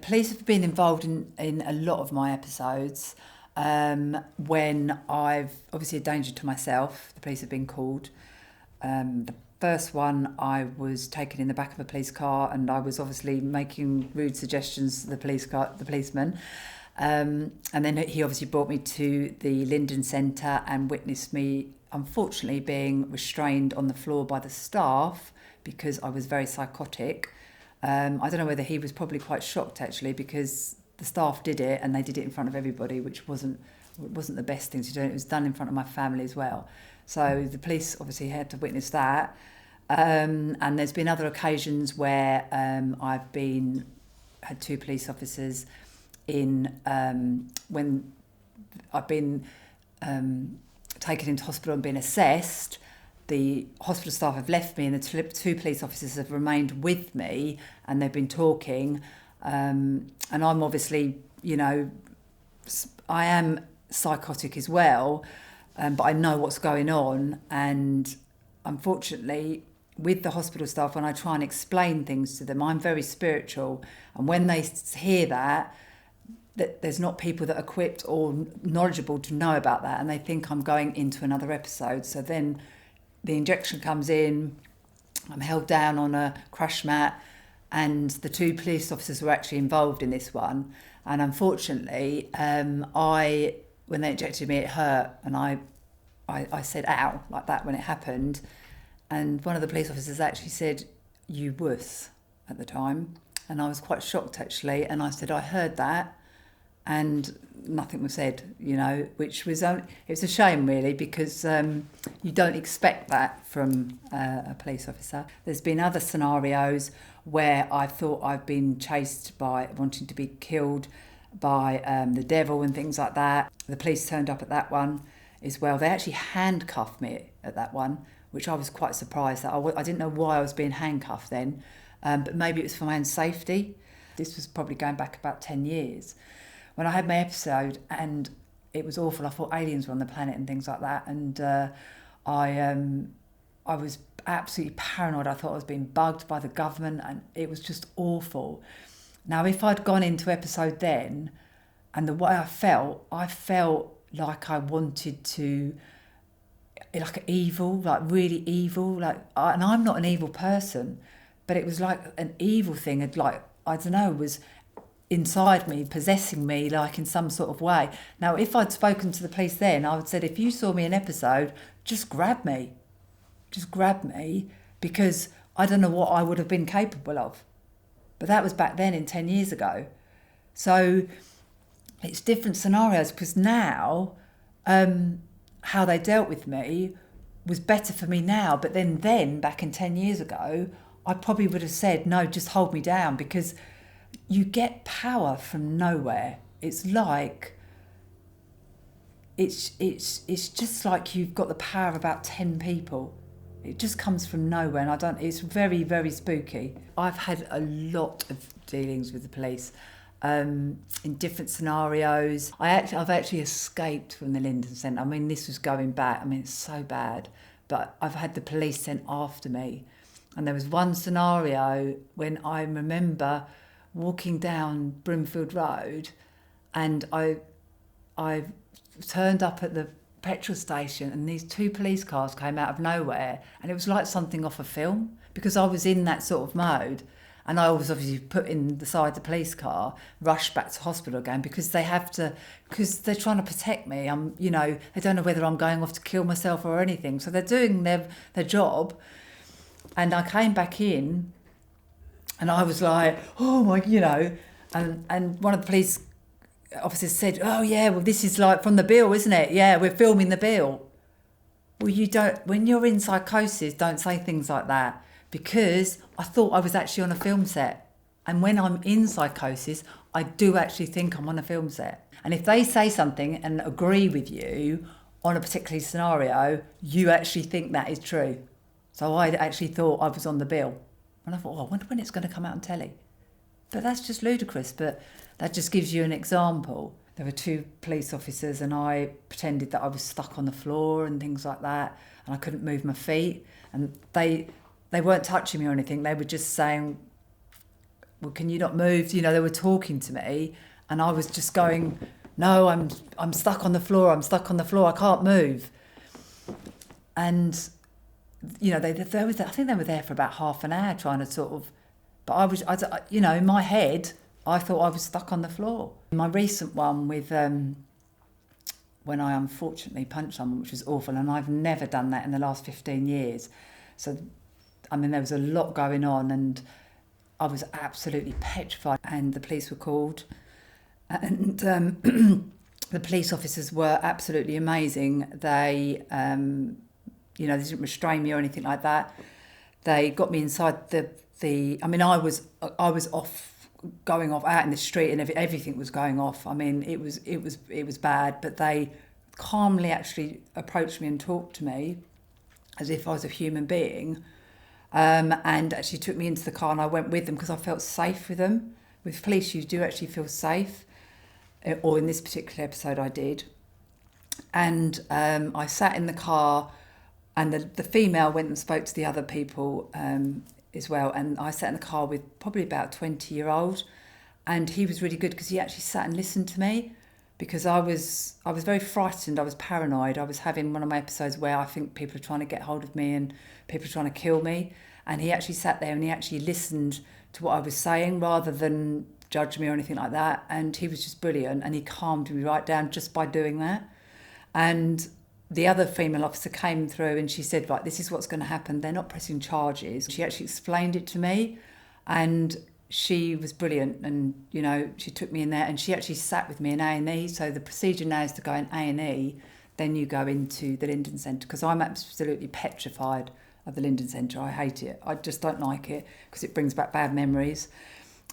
Police have been involved in a lot of my episodes. When I've obviously a danger to myself, the police have been called. The first one, I was taken in the back of a police car, and I was obviously making rude suggestions to the policeman. And then he obviously brought me to the Linden Centre and witnessed me, unfortunately, being restrained on the floor by the staff because I was very psychotic. I don't know whether he was probably quite shocked actually, because the staff did it and they did it in front of everybody, which wasn't the best thing to do. It was done in front of my family as well. So the police obviously had to witness that. And there's been other occasions where I've had two police officers in when I've been taken into hospital and been assessed. The hospital staff have left me and the two police officers have remained with me and they've been talking. And I'm obviously, I am psychotic as well, but I know what's going on. And unfortunately, with the hospital staff, when I try and explain things to them, I'm very spiritual. And when they hear that there's not people that are equipped or knowledgeable to know about that, and they think I'm going into another episode. So then the injection comes in, I'm held down on a crash mat, and the two police officers were actually involved in this one. And unfortunately, when they injected me, it hurt, and I said ow like that when it happened. And one of the police officers actually said, "You wuss," at the time. And I was quite shocked actually. And I said, "I heard that." And nothing was said, which was, it's a shame really, because you don't expect that from a police officer. There's been other scenarios where I thought I've been chased by wanting to be killed by the devil and things like that. The police turned up at that one as well. They actually handcuffed me at that one, which I was quite surprised at. I didn't know why I was being handcuffed then, but maybe it was for my own safety. This was probably going back about 10 years. When I had my episode, and it was awful. I thought aliens were on the planet and things like that. And I was absolutely paranoid. I thought I was being bugged by the government, and it was just awful. Now, if I'd gone into episode then, and the way I felt like I wanted to, like evil, like really evil. And I'm not an evil person, but it was like an evil thing had was inside me, possessing me, like in some sort of way. Now, if I'd spoken to the police then, I would have said, if you saw me in episode, just grab me, because I don't know what I would have been capable of. But that was back then, in 10 years ago. So it's different scenarios, because now how they dealt with me was better for me now. But then back in 10 years ago, I probably would have said, no, just hold me down, because you get power from nowhere. It's like, it's just like you've got the power of about 10 people. It just comes from nowhere, and it's very, very spooky. I've had a lot of dealings with the police in different scenarios. I've actually escaped from the Linden Centre. I mean, this was going back. I mean, it's so bad. But I've had the police sent after me. And there was one scenario when I remember walking down Brimfield Road, and I turned up at the petrol station, and these two police cars came out of nowhere, and it was like something off a film, because I was in that sort of mode, and I was obviously put in the side of the police car, rushed back to hospital again, because they're trying to protect me. They don't know whether I'm going off to kill myself or anything, so they're doing their job. And I came back in, and I was like, oh my, and one of the police officers said, oh yeah, well this is like from the bill, isn't it? Yeah, we're filming the bill. Well, when you're in psychosis, don't say things like that, because I thought I was actually on a film set. And when I'm in psychosis, I do actually think I'm on a film set. And if they say something and agree with you on a particular scenario, you actually think that is true. So I actually thought I was on the bill. And I thought, I wonder when it's going to come out on telly. But that's just ludicrous. But that just gives you an example. There were two police officers, and I pretended that I was stuck on the floor and things like that, and I couldn't move my feet. And they weren't touching me or anything. They were just saying, well, can you not move? You know, they were talking to me, and I was just going, no, I'm stuck on the floor. I'm stuck on the floor. I can't move. And you know, they was, I think they were there for about half an hour trying to sort of, but you know, in my head, I thought I was stuck on the floor. My recent one with when I unfortunately punched someone, which was awful, and I've never done that in the last 15 years. So, I mean, there was a lot going on, and I was absolutely petrified. And the police were called, and the police officers were absolutely amazing. They, you know, they didn't restrain me or anything like that. They got me inside the. I mean, I was going off out in the street, and everything was going off. I mean, it was bad, but they calmly actually approached me and talked to me as if I was a human being, and actually took me into the car, and I went with them because I felt safe with them. With police, you do actually feel safe, or in this particular episode I did. And I sat in the car, and the female went and spoke to the other people as well, and I sat in the car with probably about a 20-year-old, and he was really good because he actually sat and listened to me, because I was very frightened. I was paranoid. I was having one of my episodes where I think people are trying to get hold of me and people are trying to kill me, and he actually sat there and he actually listened to what I was saying rather than judge me or anything like that. And he was just brilliant, and he calmed me right down just by doing that. And the other female officer came through and she said, right, this is what's going to happen. They're not pressing charges. She actually explained it to me, and she was brilliant. And, you know, she took me in there and she actually sat with me in A&E. So the procedure now is to go in A&E, then you go into the Linden Centre, because I'm absolutely petrified of the Linden Centre. I hate it. I just don't like it because it brings back bad memories.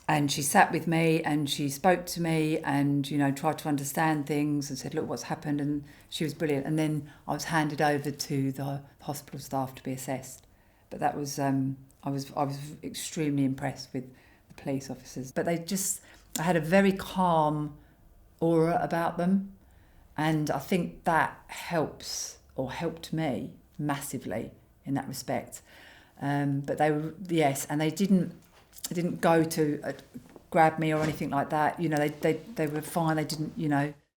And she sat with me and she spoke to me and, you know, tried to understand things and said, look, what's happened? And she was brilliant. And then I was handed over to the hospital staff to be assessed. But that was, I was extremely impressed with the police officers. But I had a very calm aura about them. And I think that helped me massively in that respect. But they were, yes, and they didn't go to grab me or anything like that. You know, they were fine. They didn't, you know,